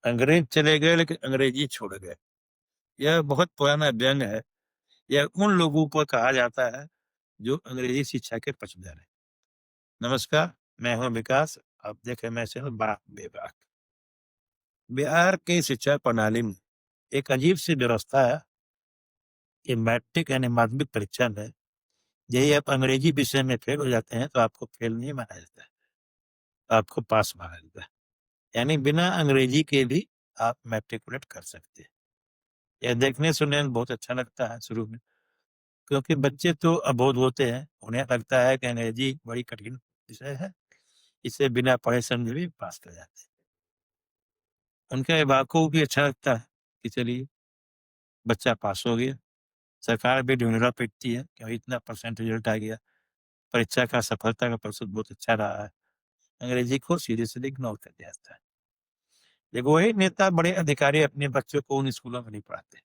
अंग्रेज चले गए लेकिन अंग्रेजी छोड़ गए। यह बहुत पुराना व्यंग है। यह उन लोगों को कहा जाता है जो अंग्रेजी शिक्षा के पक्षधर हैं। नमस्कार, मैं हूं विकास। आप देख रहे हैं मैं चैनल बात विभाग। बिहार की शिक्षा प्रणाली में एक अजीब सी व्यवस्था है कि मैट्रिक यानी माध्यमिक परीक्षा में यही आप अंग्रेजी विषय में फेल हो जाते हैं तो आपको फेल नहीं माना जाता है, आपको पास माना जाता है। यानी बिना अंग्रेजी के भी आप मैट्रिकुलेट कर सकते हैं। यह देखने सुनने में बहुत अच्छा लगता है शुरू में, क्योंकि बच्चे तो अबोध होते हैं, उन्हें लगता है कि अंग्रेजी बड़ी कठिन विषय है, इसे बिना पढ़े समझे भी पास कर जाते हैं। उनके अभिभावकों को भी अच्छा लगता है कि चलिए बच्चा पास हो गया। सरकार भी ढिंढोरा पीटती है कि इतना परसेंट रिजल्ट आ गया, परीक्षा का सफलता का प्रतिशत बहुत अच्छा रहा है। अंग्रेजी को सीधे सीधे इग्नोर कर दिया जाता है। देखो वही नेता बड़े अधिकारी अपने बच्चों को उन स्कूलों में नहीं पढ़ाते,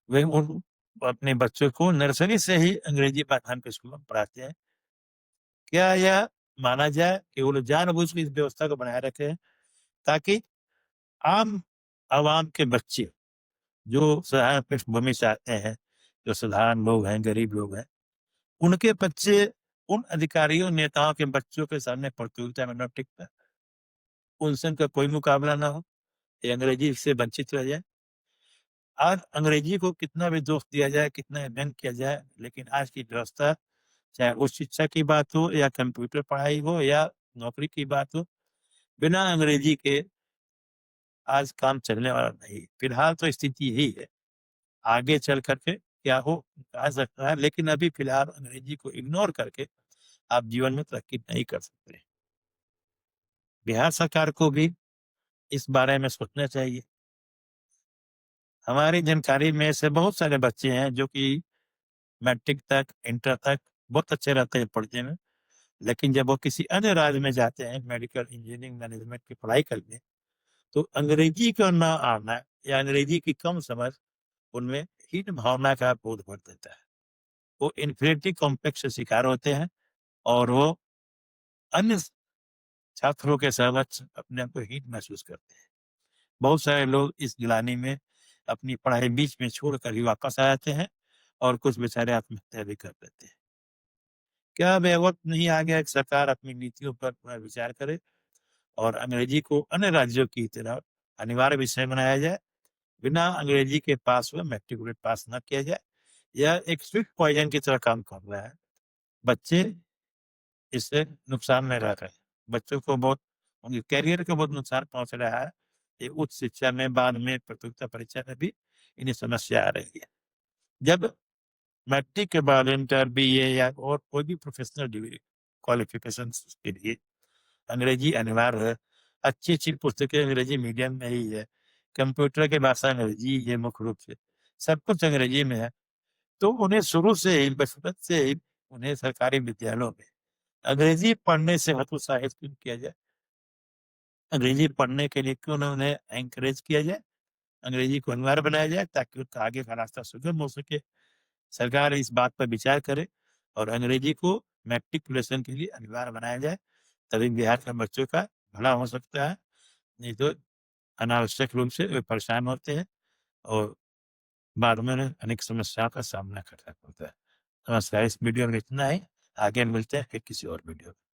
वे उन अपने बच्चों को नर्सरी से ही अंग्रेजी माध्यम के स्कूलों में पढ़ाते हैं। क्या यह माना जाए कि वो लोग जानबूझ के इस व्यवस्था को बनाए रखे हैं ताकि आम आवाम के बच्चे जो साधारण पृष्ठभूमि से आते हैं, जो साधारण लोग हैं, गरीब लोग हैं, उनके बच्चे उन अधिकारियों नेताओं के बच्चों के सामने प्रतियोगिता में न टिक पाए, उनसे उनका कोई मुकाबला ना हो, ये अंग्रेजी से वंचित रह जाए। आज अंग्रेजी को कितना भी दोष दिया जाए, कितना व्यंग किया जाए, लेकिन आज की व्यवस्था, चाहे उच्च शिक्षा की बात हो या कंप्यूटर पढ़ाई हो या नौकरी की बात हो, बिना अंग्रेजी के आज काम चलने वाला नहीं। फिलहाल तो स्थिति यही है, आगे चल करके क्या हो कहा सकता है, लेकिन अभी फिलहाल अंग्रेजी को इग्नोर करके आप जीवन में तरक्की नहीं कर सकते। बिहार सरकार को भी इस बारे में सोचना चाहिए। हमारी जानकारी में ऐसे बहुत सारे बच्चे हैं जो कि मैट्रिक तक, इंटर तक बहुत अच्छे रहते हैं पढ़ने में, लेकिन जब वो किसी अन्य राज्य में जाते हैं मेडिकल, इंजीनियरिंग, मैनेजमेंट की पढ़ाई करने, तो अंग्रेजी का ना आना या अंग्रेजी की कम समझ उनमें हीन भावना का बोध भर देता है। वो इन्फीरियरिटी कॉम्प्लेक्स से शिकार होते हैं और वो अन्य छात्रों के समक्ष अपने आप को हीन महसूस करते हैं। बहुत सारे लोग इस गिलानी में अपनी पढ़ाई बीच में छोड़कर ही वापस आ जाते हैं और कुछ बेचारे आत्महत्या भी कर देते हैं। क्या अब यह वक्त नहीं आ गया कि सरकार अपनी नीतियों पर पुनर्विचार करे और अंग्रेजी को अन्य राज्यों की तरह अनिवार्य विषय बनाया जाए? बिना अंग्रेजी के पास हुए मैट्रिकुलेट पास न किया जाए। यह एक स्वीट पॉइजन की तरह काम कर रहा है। बच्चे इससे नुकसान में रह रहे हैं। बच्चों को बहुत, उनके करियर को बहुत नुकसान पहुंच रहा है। ये उच्च शिक्षा में बाद में प्रतियोगिता परीक्षा में भी इन्हें समस्या आ रही है। जब मैट्रिक के बाद इंटर, बीए या और कोई भी प्रोफेशनल डिग्री क्वालिफिकेशन के लिए अंग्रेजी अनिवार्य है। अच्छी-अच्छी पुस्तकें अंग्रेजी मीडियम में ही है। कंप्यूटर की भाषा अंग्रेजी है मुख्य रूप से। सब कुछ अंग्रेजी में है। तो उन्हें शुरू से ही, बचपन से ही उन्हें सरकारी विद्यालयों में अंग्रेजी पढ़ने से हतोत्साहित क्यों किया जाए? अंग्रेजी पढ़ने के लिए क्यों ना उन्हें एनकरेज किया जाए? अंग्रेजी को अनिवार्य बनाया जाए ताकि उनका आगे का रास्ता सुगम हो सके। सरकार इस बात पर विचार करे और अंग्रेजी को मैट्रिकुलेशन के लिए अनिवार्य बनाया जाए, तभी बिहार के बच्चों का भला हो सकता है। नहीं तो अनावश्यक रूप से वे परेशान होते हैं और बाद में उन्हें अनेक समस्याओं का सामना करना पड़ता है। नमस्कार, इस वीडियो में इतना ही। आगे मिलते हैं फिर किसी और वीडियो में।